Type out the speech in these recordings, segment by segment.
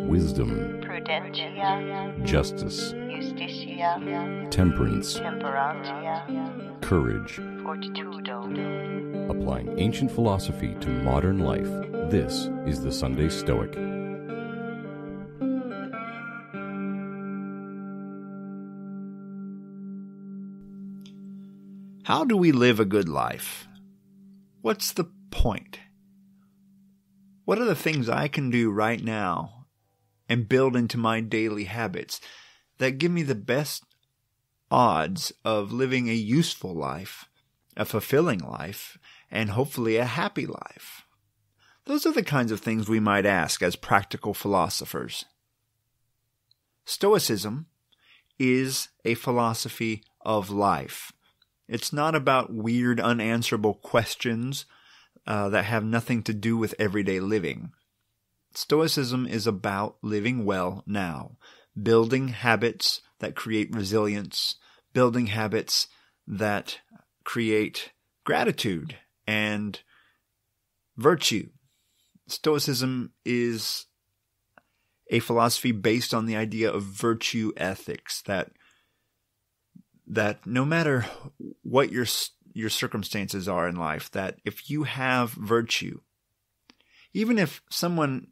wisdom, prudentia, justice, justitia, temperance, temperantia, courage. fortitudo. Applying ancient philosophy to modern life, this is the Sunday Stoic. How do we live a good life? What's the point? What are the things I can do right now and build into my daily habits that give me the best odds of living a useful life, a fulfilling life, and hopefully a happy life? Those are the kinds of things we might ask as practical philosophers. Stoicism is a philosophy of life. It's not about weird, unanswerable questions that have nothing to do with everyday living. Stoicism is about living well now, building habits that create resilience, building habits that create gratitude and virtue. Stoicism is a philosophy based on the idea of virtue ethics, that no matter what your circumstances are in life, that if you have virtue, even if someone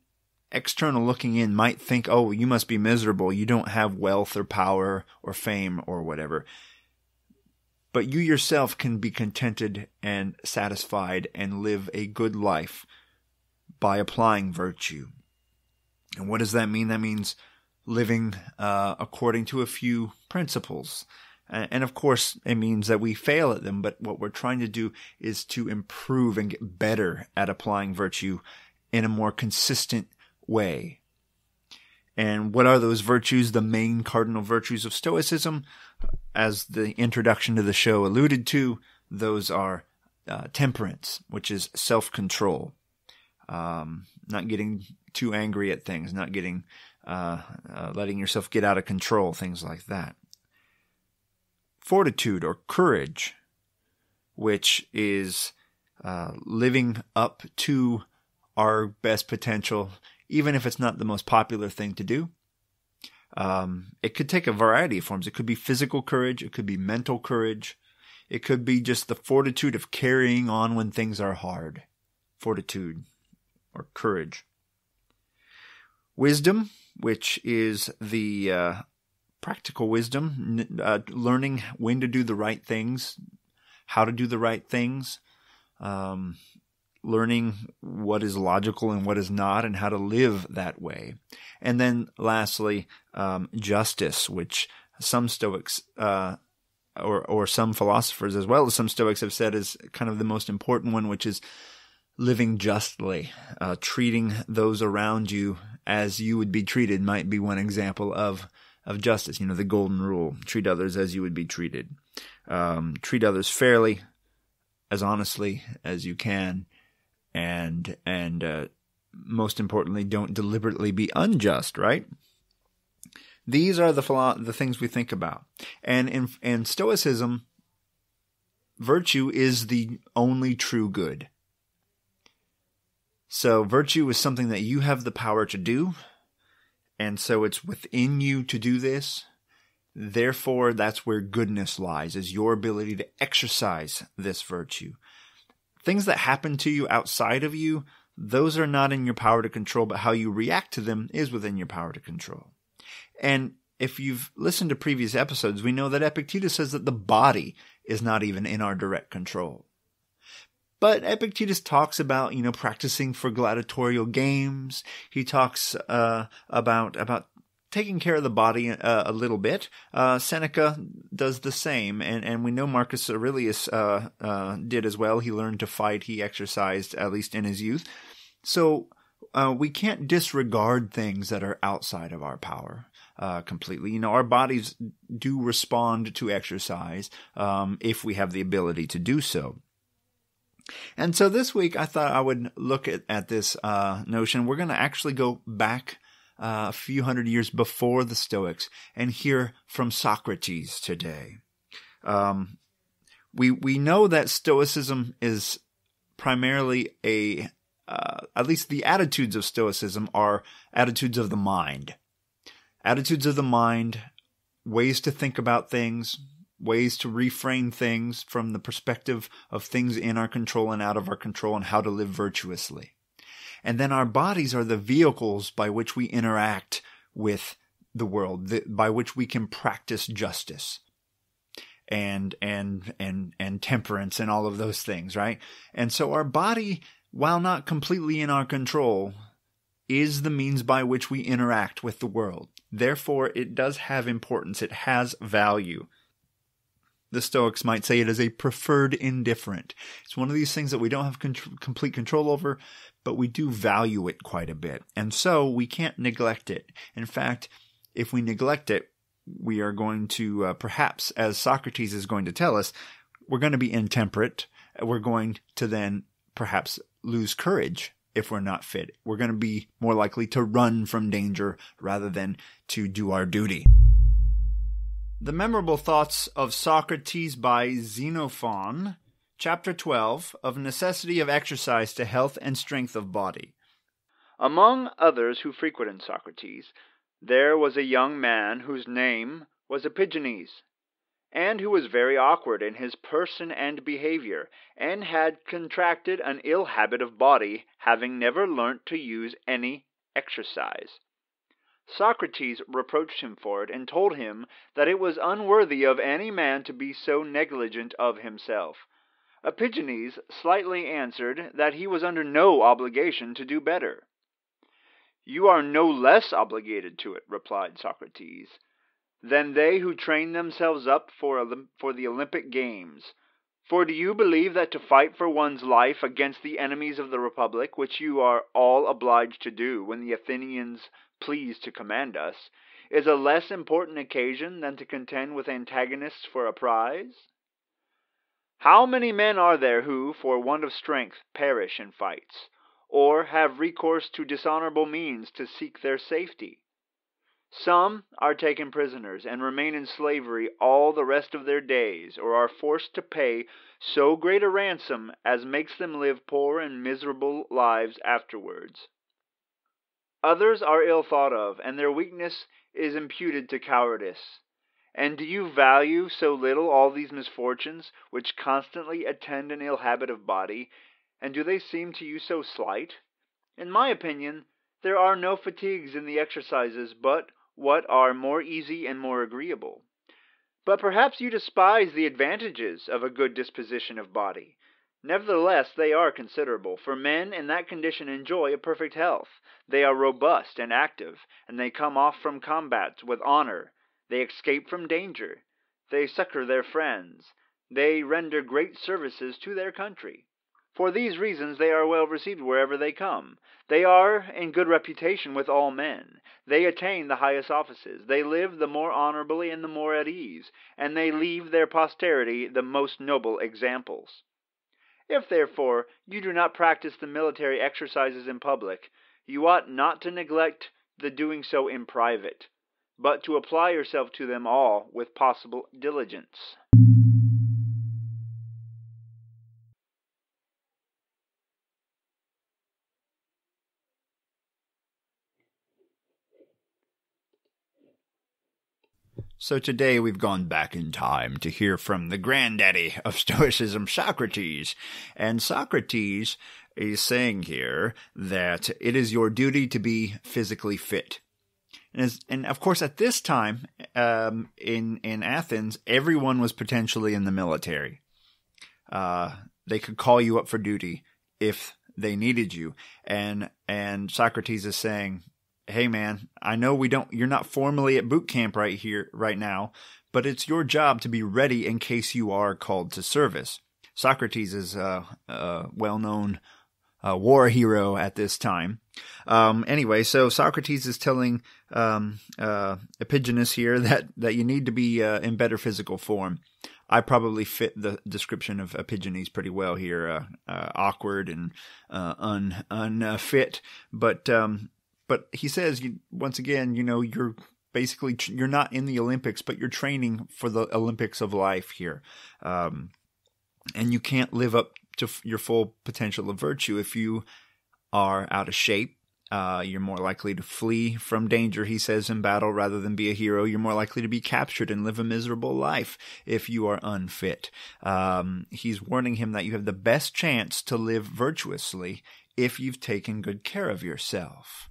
external looking in might think, oh, you must be miserable, you don't have wealth or power or fame or whatever, but you yourself can be contented and satisfied and live a good life by applying virtue. And what does that mean? That means living according to a few principles. And of course, it means that we fail at them, but what we're trying to do is to improve and get better at applying virtue in a more consistent way. And what are those virtues? The main cardinal virtues of Stoicism, as the introduction to the show alluded to, those are temperance, which is self-control, not getting too angry at things, not getting letting yourself get out of control, things like that. Fortitude or courage, which is living up to our best potential, even if it's not the most popular thing to do. It could take a variety of forms. It could be physical courage. It could be mental courage. It could be just the fortitude of carrying on when things are hard. Fortitude or courage. Wisdom, which is the practical wisdom, learning when to do the right things, how to do the right things, learning what is logical and what is not, and how to live that way. And then lastly, justice, which some Stoics, or some philosophers as well as some Stoics have said is kind of the most important one, which is living justly, treating those around you as you would be treated might be one example of justice. You know, the golden rule: treat others as you would be treated. Treat others fairly, as honestly as you can, and most importantly, don't deliberately be unjust. Right? These are the things we think about, and in Stoicism, virtue is the only true good. So virtue is something that you have the power to do. And so it's within you to do this. Therefore, that's where goodness lies, is your ability to exercise this virtue. Things that happen to you outside of you, those are not in your power to control, but how you react to them is within your power to control. And if you've listened to previous episodes, we know that Epictetus says that the body is not even in our direct control. But Epictetus talks about, practicing for gladiatorial games. He talks about taking care of the body a little bit. Seneca does the same, and we know Marcus Aurelius did as well. He learned to fight. He exercised, at least in his youth. So we can't disregard things that are outside of our power completely. Our bodies do respond to exercise if we have the ability to do so. And so this week, I thought I would look at this notion. We're going to actually go back a few hundred years before the Stoics and hear from Socrates today. We know that Stoicism is primarily a at least the attitudes of Stoicism are attitudes of the mind. Attitudes of the mind, ways to think about things, ways to reframe things from the perspective of things in our control and out of our control, and how to live virtuously. And then our bodies are the vehicles by which we interact with the world, by which we can practice justice and temperance and all of those things, right? And so our body, while not completely in our control, is the means by which we interact with the world. Therefore, it does have importance. It has value. The Stoics might say it is a preferred indifferent. It's one of these things that we don't have complete control over, but we do value it quite a bit. And so we can't neglect it. In fact, if we neglect it, we are going to, perhaps, as Socrates is going to tell us, we're going to be intemperate. We're going to then perhaps lose courage if we're not fit. We're going to be more likely to run from danger rather than to do our duty. The Memorable Thoughts of Socrates by Xenophon, Chapter 12, of Necessity of Exercise to Health and Strength of Body. Among others who frequented Socrates, there was a young man whose name was Epigenes, and who was very awkward in his person and behavior, and had contracted an ill habit of body, having never learnt to use any exercise. Socrates reproached him for it, and told him that it was unworthy of any man to be so negligent of himself. Epigenes slightly answered that he was under no obligation to do better. "You are no less obligated to it," replied Socrates, "than they who train themselves up for the Olympic games. For do you believe that to fight for one's life against the enemies of the Republic, which you are all obliged to do when the Athenians please to command us, is a less important occasion than to contend with antagonists for a prize? How many men are there who, for want of strength, perish in fights, or have recourse to dishonorable means to seek their safety? Some are taken prisoners and remain in slavery all the rest of their days, or are forced to pay so great a ransom as makes them live poor and miserable lives afterwards. Others are ill thought of, and their weakness is imputed to cowardice. And do you value so little all these misfortunes, which constantly attend an ill habit of body, and do they seem to you so slight? In my opinion, there are no fatigues in the exercises but what are more easy and more agreeable. But perhaps you despise the advantages of a good disposition of body. Nevertheless, they are considerable, for men in that condition enjoy a perfect health. They are robust and active, and they come off from combats with honor. They escape from danger. They succor their friends. They render great services to their country. For these reasons they are well received wherever they come. They are in good reputation with all men. They attain the highest offices. They live the more honorably and the more at ease, and they leave their posterity the most noble examples. If, therefore, you do not practice the military exercises in public, you ought not to neglect the doing so in private, but to apply yourself to them all with possible diligence. So today we've gone back in time to hear from the granddaddy of Stoicism, Socrates. And Socrates is saying here that it is your duty to be physically fit. And of course, at this time, in Athens, everyone was potentially in the military. They could call you up for duty if they needed you. And Socrates is saying, hey man, I know you're not formally at boot camp right now, but it's your job to be ready in case you are called to service. Socrates is a well-known war hero at this time. Anyway, so Socrates is telling Epigenes here that you need to be in better physical form. I probably fit the description of Epigenes pretty well here, awkward and unfit, but he says, once again, you're basically, you're not in the Olympics, but you're training for the Olympics of life here. And you can't live up to your full potential of virtue if you are out of shape. You're more likely to flee from danger, he says, in battle rather than be a hero. You're more likely to be captured and live a miserable life if you are unfit. He's warning him that you have the best chance to live virtuously if you've taken good care of yourself.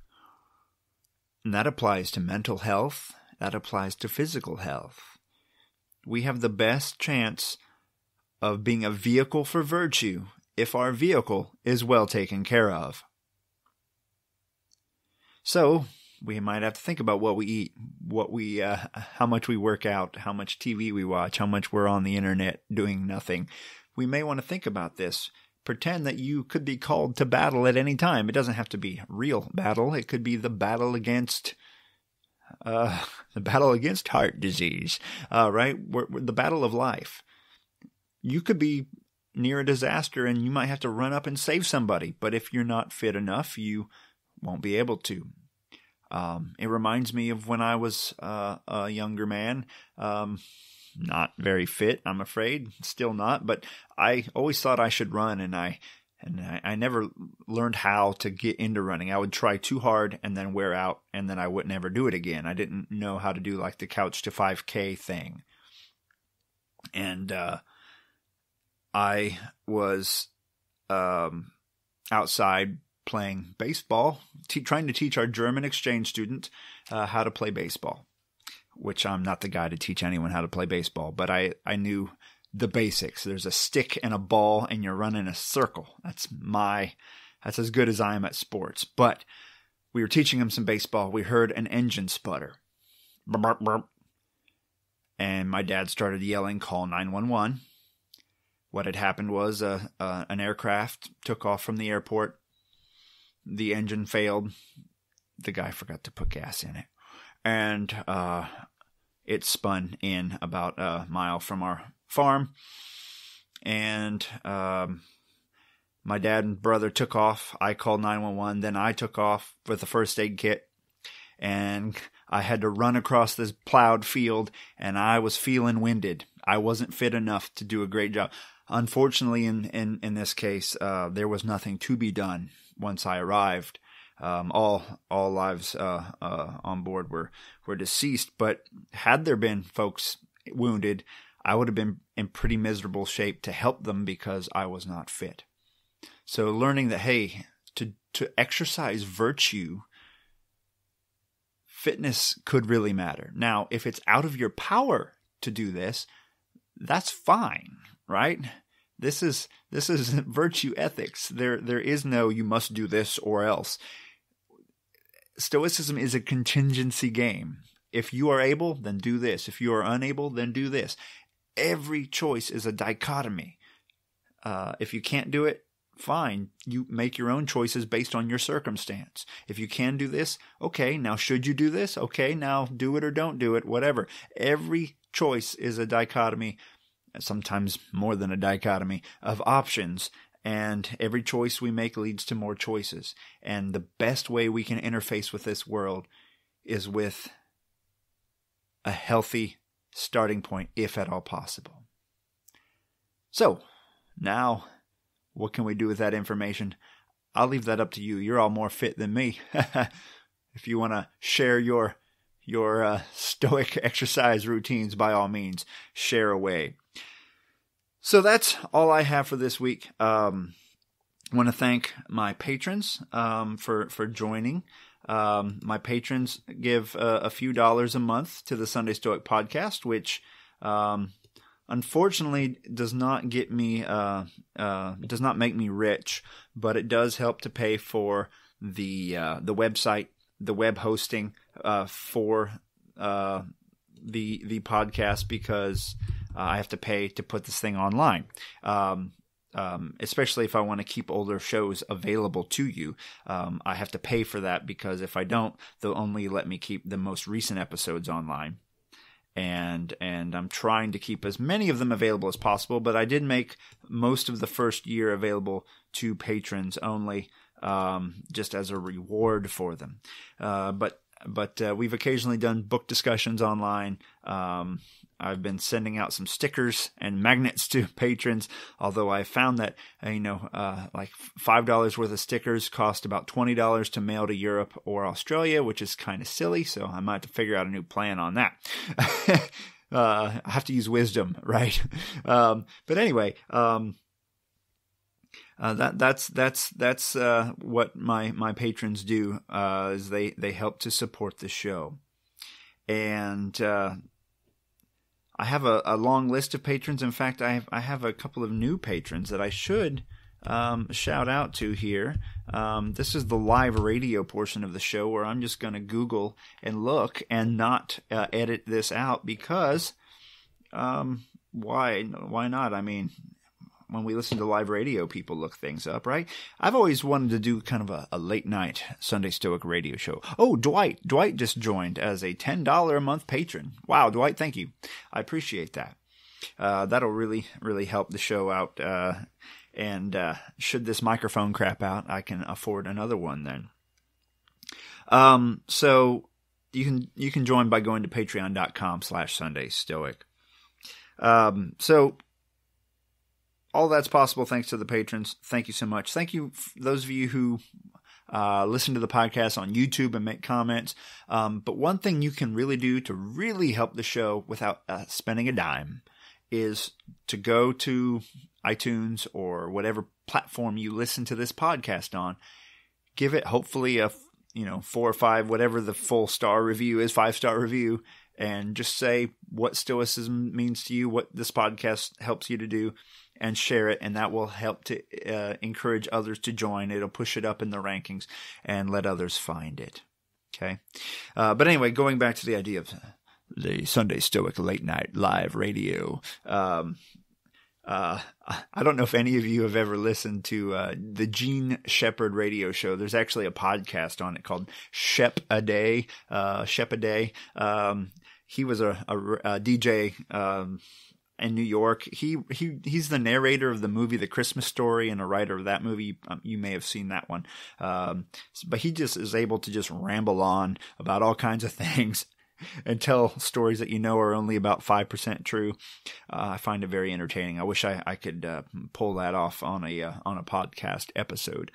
And that applies to mental health. That applies to physical health. We have the best chance of being a vehicle for virtue if our vehicle is well taken care of. So, we might have to think about what we eat, how much we work out, how much TV we watch, how much we're on the internet doing nothing. We may want to think about this. Pretend that you could be called to battle at any time. It doesn't have to be real battle. It could be the battle against heart disease, right? The battle of life. You could be near a disaster and you might have to run up and save somebody. But if you're not fit enough, you won't be able to. It reminds me of when I was a younger man, not very fit, I'm afraid, still not, but I always thought I should run, and I never learned how to get into running. I would try too hard and then wear out, and then I would never do it again. I didn't know how to do like the couch to 5K thing. And I was outside playing baseball, trying to teach our German exchange student how to play baseball, which I'm not the guy to teach anyone how to play baseball, but I knew the basics. There's a stick and a ball and you're running a circle. That's as good as I am at sports. But we were teaching him some baseball. We heard an engine sputter. Burp, burp, burp. And my dad started yelling, "Call 911. What had happened was an aircraft took off from the airport. The engine failed. The guy forgot to put gas in it. And it spun in about a mile from our farm. And my dad and brother took off. I called 911. Then I took off with a first aid kit. And I had to run across this plowed field. And I was feeling winded. I wasn't fit enough to do a great job. Unfortunately, in this case, there was nothing to be done once I arrived. All lives on board were deceased. But had there been folks wounded, I would have been in pretty miserable shape to help them because I was not fit. So learning that, hey, to exercise virtue, fitness could really matter. Now, if it's out of your power to do this, that's fine, right? This is virtue ethics. There is no you must do this or else. Stoicism is a contingency game. If you are able, then do this. If you are unable, then do this. Every choice is a dichotomy. If you can't do it, fine. You make your own choices based on your circumstance. If you can do this, okay, now should you do this? Okay, now do it or don't do it, whatever. Every choice is a dichotomy, sometimes more than a dichotomy, of options. And every choice we make leads to more choices. And the best way we can interface with this world is with a healthy starting point, if at all possible. So, now, what can we do with that information? I'll leave that up to you. You're all more fit than me. If you want to share your Stoic exercise routines, by all means, share away. So that's all I have for this week. I want to thank my patrons for joining. My patrons give a few dollars a month to the Sunday Stoic podcast, which unfortunately does not get me does not make me rich, but it does help to pay for the website, the web hosting for the podcast, because I have to pay to put this thing online. Especially if I want to keep older shows available to you. I have to pay for that, because if I don't, they'll only let me keep the most recent episodes online. And I'm trying to keep as many of them available as possible, but I did make most of the first year available to patrons only, just as a reward for them. But But we've occasionally done book discussions online. I've been sending out some stickers and magnets to patrons, although I found that, like $5 worth of stickers cost about $20 to mail to Europe or Australia, which is kind of silly. So I might have to figure out a new plan on that. I have to use wisdom, right? But anyway, that's what my patrons do, is they help to support the show. And I have a long list of patrons. In fact, I have a couple of new patrons that I should shout out to here. This is the live radio portion of the show, where I'm just going to Google and look and not edit this out, because why not? I mean, when we listen to live radio, people look things up, right? I've always wanted to do kind of a late night Sunday Stoic radio show. Oh, Dwight just joined as a $10 a month patron. Wow, Dwight, thank you. I appreciate that. That'll really, really help the show out. And should this microphone crap out, I can afford another one then. So you can join by going to patreon.com/SundayStoic. So all that's possible thanks to the patrons. Thank you so much. Thank you, those of you who listen to the podcast on YouTube and make comments. But one thing you can really do to really help the show without spending a dime is to go to iTunes or whatever platform you listen to this podcast on. Give it hopefully a 4 or 5, whatever the full star review is, 5-star review, and just say what Stoicism means to you, what this podcast helps you to do, and share it, and that will help to encourage others to join. It'll push it up in the rankings and let others find it. Okay? But anyway, going back to the idea of the Sunday Stoic late night live radio. I don't know if any of you have ever listened to the Gene Shepherd radio show. There's actually a podcast on it called Shep a Day. He was a DJ in New York. He's the narrator of the movie The Christmas Story and a writer of that movie. You may have seen that one. But he just is able to just ramble on about all kinds of things and tell stories that are only about 5% true. I find it very entertaining. I wish I could pull that off on a podcast episode.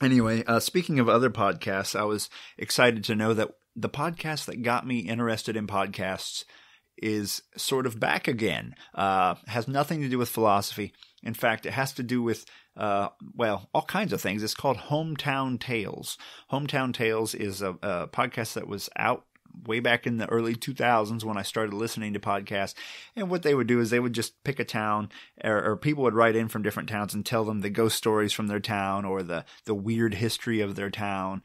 Anyway, speaking of other podcasts, I was excited to know that the podcast that got me interested in podcasts is sort of back again. Has nothing to do with philosophy. In fact, it has to do with all kinds of things. It's called Hometown Tales. Hometown Tales is a podcast that was out way back in the early 2000s when I started listening to podcasts. And what they would do is they would just pick a town, or people would write in from different towns and tell them the ghost stories from their town, or the weird history of their town,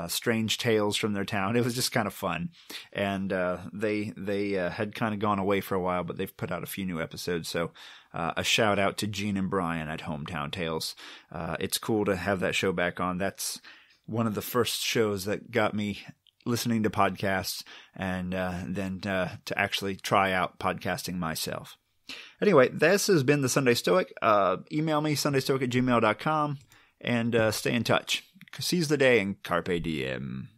strange tales from their town. It was just kind of fun. And they had kind of gone away for a while, but they've put out a few new episodes. So a shout out to Gene and Brian at Hometown Tales. It's cool to have that show back on. That's one of the first shows that got me listening to podcasts, and then to actually try out podcasting myself. Anyway, this has been the Sunday Stoic. Email me, sundaystoic@gmail.com, and stay in touch. Seize the day and carpe diem.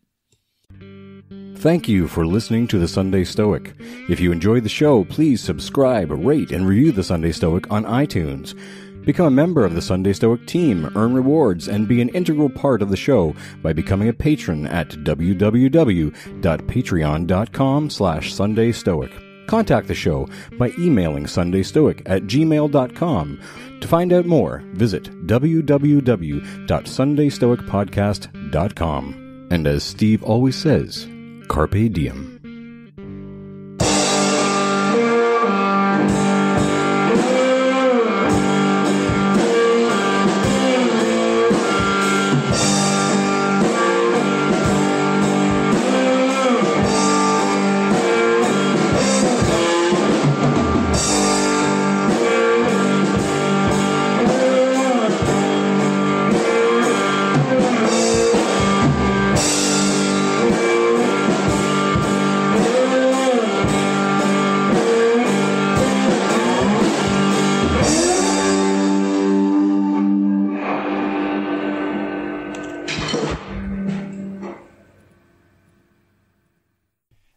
Thank you for listening to the Sunday Stoic. If you enjoyed the show, please subscribe, rate, and review the Sunday Stoic on iTunes. Become a member of the Sunday Stoic team, earn rewards, and be an integral part of the show by becoming a patron at www.patreon.com/SundayStoic. Contact the show by emailing sundaystoic@gmail.com. To find out more, visit www.sundaystoicpodcast.com. And as Steve always says, carpe diem.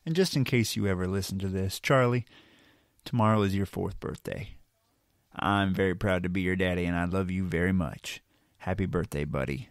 And just in case you ever listen to this, Charlie, tomorrow is your 4th birthday. I'm very proud to be your daddy, and I love you very much. Happy birthday, buddy.